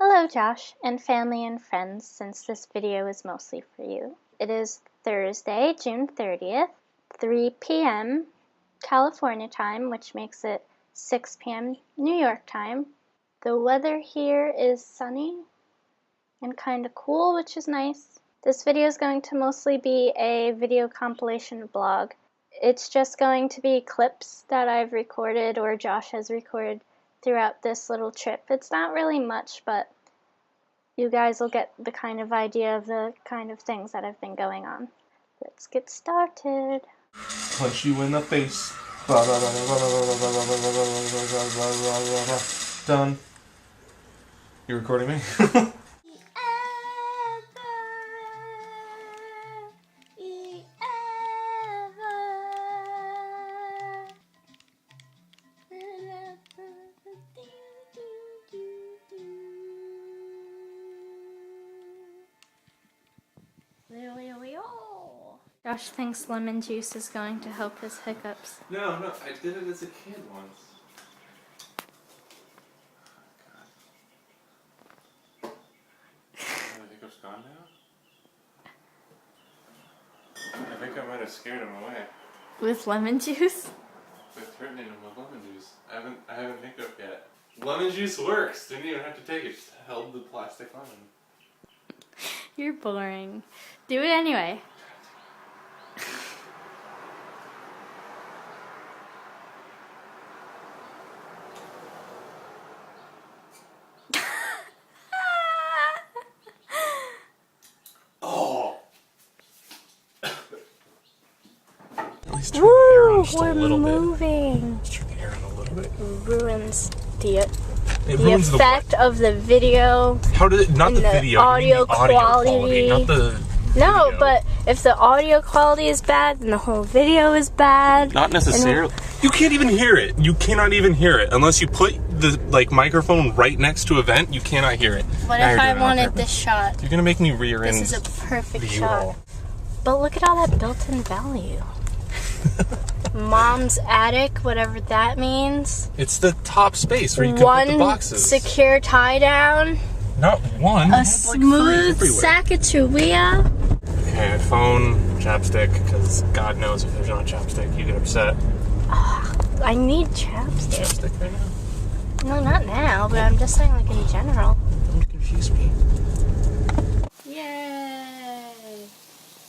Hello Josh and family and friends, since this video is mostly for you. It is Thursday, June 30th, 3 p.m. California time, which makes it 6 p.m. New York time. The weather here is sunny and kind of cool, which is nice. This video is going to mostly be a video compilation vlog. It's just going to be clips that I've recorded or Josh has recorded throughout this little trip. It's not really much, but you guys will get the kind of idea of the kind of things that have been going on. Let's get started. Punch you in the face. Done. You recording me? Josh thinks lemon juice is going to help his hiccups. No, I did it as a kid once. Oh, God. Are the hiccups gone now? I think I might have scared him away. With lemon juice? By threatening him with lemon juice. I haven't hiccuped yet. Lemon juice works! Didn't even have to take it, just held the plastic lemon. You're boring. Do it anyway. Woo! We're moving. Let's turn the air on a little bit. Ruins the ruins effect of the video. How did it? Not the video. Audio quality. Not the. No, video. but if the audio quality is bad, then the whole video is bad. Not necessarily. You can't even hear it. You cannot even hear it unless you put the microphone right next to a vent. You cannot hear it. What if I wanted this shot? You're gonna make me rearrange. This is a perfect shot. But look at all that built-in value. Mom's attic, whatever that means. It's the top space where you can put the boxes. One secure tie down. Not one. A smooth Sacagawea. Okay, phone, chapstick, because God knows if there's not chapstick, you get upset. I need chapstick. Chapstick right now? No, not now, but I'm just saying like in general. Don't confuse me. Yay!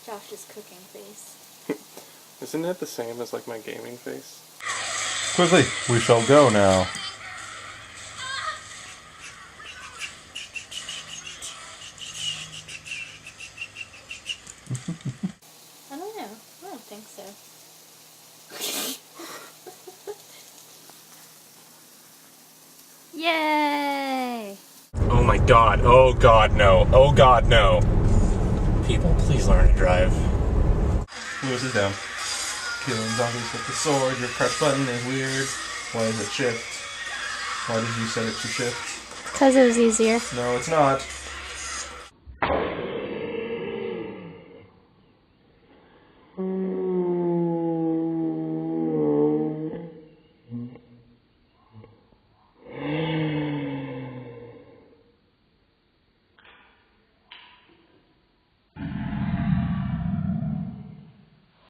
Josh's cooking face. Isn't that the same as like my gaming face? Quickly, we shall go now. I don't know. I don't think so. Yay! Oh my God. Oh God, no. Oh God, no. People, please learn to drive. Lewis is down. Killing zombies with the sword. Your press button is weird. Why is it shift? Why did you set it to shift? Because it was easier. No, it's not.